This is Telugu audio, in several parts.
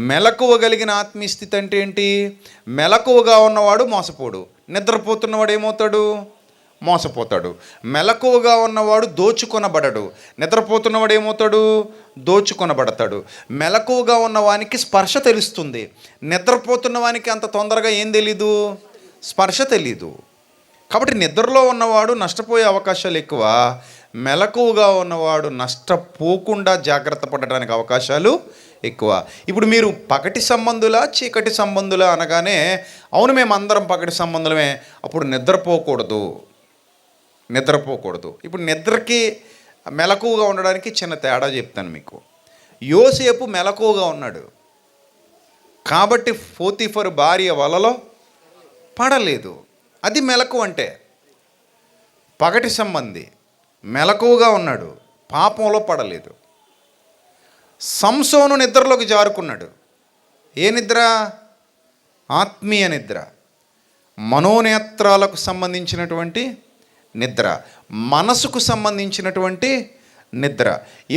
మెలకువ కలిగిన ఆత్మీయ స్థితి అంటే ఏంటి? మెలకువగా ఉన్నవాడు మోసపోడు, నిద్రపోతున్నవాడు ఏమవుతాడు? మోసపోతాడు. మెలకువగా ఉన్నవాడు దోచుకొనబడడు, నిద్రపోతున్నవాడు ఏమవుతాడు? దోచుకొనబడతాడు. మెలకువగా ఉన్నవానికి స్పర్శ తెలుస్తుంది, నిద్రపోతున్న వానికి అంత తొందరగా ఏం తెలీదు? స్పర్శ తెలీదు. కాబట్టి నిద్రలో ఉన్నవాడు నష్టపోయే అవకాశాలు ఎక్కువ, మెలకువగా ఉన్నవాడు నష్టపోకుండా జాగ్రత్త పడడానికి అవకాశాలు ఎక్కువ. ఇప్పుడు మీరు పగటి సంబంధులా చీకటి సంబంధులా అనగానే అవును మేము అందరం పగటి సంబంధులమే, అప్పుడు నిద్రపోకూడదు. ఇప్పుడు నిద్రకి మెలకువగా ఉండడానికి చిన్న తేడా చెప్తాను మీకు. యోసేపు మెలకువగా ఉన్నాడు కాబట్టి పోతీఫరు భార్య వలలో పడలేదు. అది మెలకు అంటే. పగటి సంబంధి మెలకువగా ఉన్నాడు, పాపంలో పడలేదు. సంసోను నిద్రలోకి జారుకున్నాడు. ఏ నిద్ర? ఆత్మీయ నిద్ర, మనోనేత్రాలకు సంబంధించినటువంటి నిద్ర, మనసుకు సంబంధించినటువంటి నిద్ర.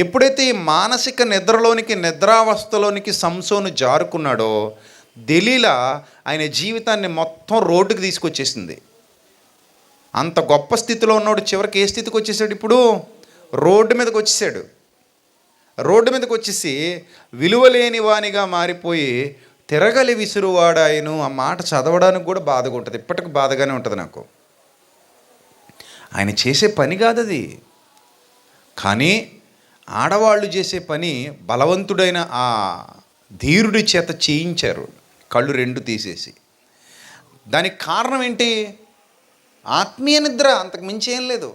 ఎప్పుడైతే ఈ మానసిక నిద్రలోనికి, నిద్రావస్థలోనికి సంసోను జారుకున్నాడో దెలీలా ఆయన జీవితాన్ని మొత్తం రోడ్డుకి తీసుకొచ్చేసింది. అంత గొప్ప స్థితిలో ఉన్నాడు, చివరికి ఏ స్థితికి వచ్చేసాడు? ఇప్పుడు రోడ్డు మీదకి వచ్చేసాడు. రోడ్డు మీదకి వచ్చేసి విలువలేని వానిగా మారిపోయి తిరగలి విసురువాడాయను. ఆ మాట చదవడానికి కూడా బాధగా ఉంటుంది, ఇప్పటికి బాధగానే ఉంటుంది నాకు. ఆయన చేసే పని కాదు అది, కానీ ఆడవాళ్ళు చేసే పని బలవంతుడైన ఆ ధీరుడి చేత చేయించారు, కళ్ళు రెండు తీసేసి. దానికి కారణం ఏంటి? ఆత్మీయ నిద్ర, అంతకు మించి ఏం లేదు.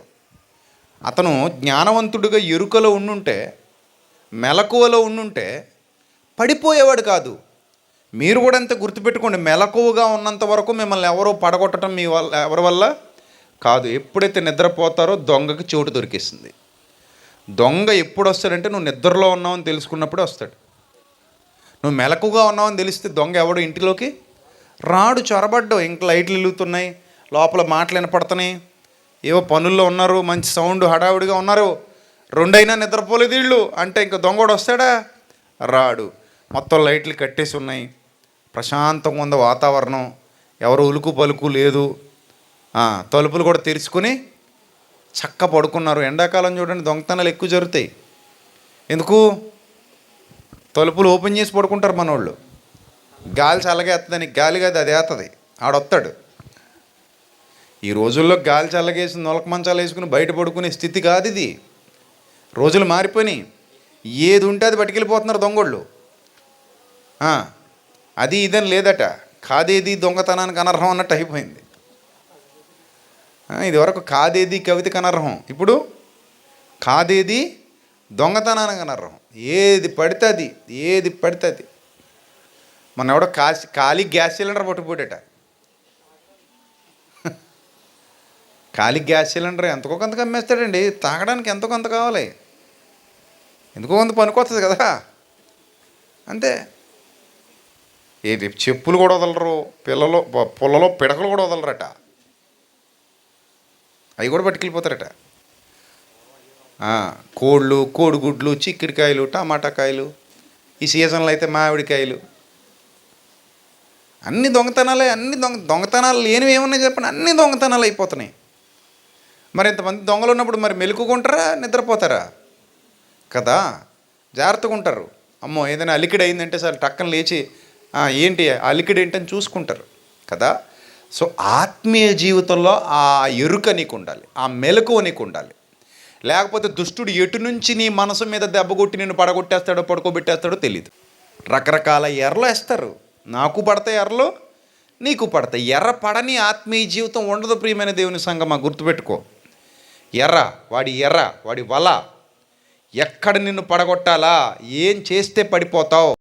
అతను జ్ఞానవంతుడిగా ఎరుకలో ఉండుంటే, మెలకువలో ఉండుంటే పడిపోయేవాడు కాదు. మీరు కూడా అంత గుర్తుపెట్టుకోండి, మెలకువగా ఉన్నంత వరకు మిమ్మల్ని ఎవరో పడగొట్టడం మీ వల్ల, ఎవరి వల్ల కాదు. ఎప్పుడైతే నిద్రపోతారో దొంగకి చోటు దొరికేస్తుంది. దొంగ ఎప్పుడు వస్తాడంటే నువ్వు నిద్రలో ఉన్నావని తెలుసుకున్నప్పుడే వస్తాడు. నువ్వు మెలకుగా ఉన్నావని తెలిస్తే దొంగ ఎవడు ఇంటిలోకి రాడు. చొరబడ్డావు, ఇంక లైట్లు వెలుగుతున్నాయి, లోపల మాటలు వినపడుతున్నాయి, ఏవో పనుల్లో ఉన్నారు, మంచి సౌండ్ హడావుడిగా ఉన్నారు, రెండైనా నిద్రపోలేదు వీళ్ళు అంటే ఇంక దొంగోడు వస్తాడా? రాడు. మొత్తం లైట్లు కట్టేసి ఉన్నాయి, ప్రశాంతంగా ఉంది వాతావరణం, ఎవరు ఉలుకు పలుకు లేదు, తలుపులు కూడా తెరుచుకొని చక్క పడుకున్నారు. ఎండాకాలం చూడండి దొంగతనాలు ఎక్కువ జరుగుతాయి. ఎందుకు? తలుపులు ఓపెన్ చేసి పడుకుంటారు మనోళ్ళు. గాలి చల్లగేస్తుందని. గాలి కాదు, అది వేస్తుంది, ఆడొస్తాడు. ఈ రోజుల్లో గాలి చల్లగేసి నొలక మంచాలు వేసుకుని బయట పడుకునే స్థితి కాదు ఇది. రోజులు మారిపోయినాయి. ఏది ఉంటే అది పట్టుకెళ్ళిపోతున్నారు దొంగోళ్ళు. అది ఇదని లేదట, కాదేది దొంగతనానికి అనర్హం అన్నట్టు అయిపోయింది. ఇదివరకు కాదేది కవితకి అనర్హం, ఇప్పుడు కాదేది దొంగతనానికి అనర్హం. ఏది పడితే అది. మొన్న ఎవడో ఖాళీ గ్యాస్ సిలిండర్ పట్టుకుపోయాట. ఖాళీ గ్యాస్ సిలిండర్ ఎంతకో కొంత అమ్మేస్తాడండి. తాగడానికి ఎంతో కొంత కావాలి, ఎందుకో కొంత పనికొస్తుంది కదా, అంతే. ఏది చెప్పులు కూడా వదలరు పిల్లలు, పుల్లలో పిడకలు కూడా వదలరట, అవి కూడా పట్టుకెళ్ళిపోతారట. కోళ్ళు, కోడిగుడ్లు, చిక్కుడుకాయలు, టమాటా కాయలు, ఈ సీజన్లో అయితే మామిడికాయలు, అన్ని దొంగతనాలే. దొంగతనాలు లేనివి ఏమున్నాయి చెప్పండి? అన్ని దొంగతనాలు అయిపోతున్నాయి. మరి ఇంతమంది దొంగలు ఉన్నప్పుడు మరి మెలుకుంటారా, నిద్రపోతారా? కదా, జాగ్రత్తగా ఉంటారు. అమ్మో ఏదైనా అలికిడి అయిందంటే సార్ టక్కన లేచి ఏంటి అలికిడి ఏంటని చూసుకుంటారు కదా. సో ఆత్మీయ జీవితంలో ఆ ఎరుక నీకు ఉండాలి, ఆ మెలకువ నీకు ఉండాలి. లేకపోతే దుష్టుడు ఎటు నుంచి నీ మనసు మీద దెబ్బ కొట్టి నిన్ను పడగొట్టేస్తాడో పడుకోబెట్టేస్తాడో తెలియదు. రకరకాల ఎర్రలు వేస్తారు, నాకు పడతాయి ఎర్రలు, నీకు పడతాయి. ఎర్ర పడని ఆత్మీయ జీవితం ఉండదు ప్రియమైన దేవుని సంగమా, గుర్తుపెట్టుకో. వాడి వల ఎక్కడ నిన్ను పడగొట్టాలా, ఏం చేస్తే పడిపోతావు,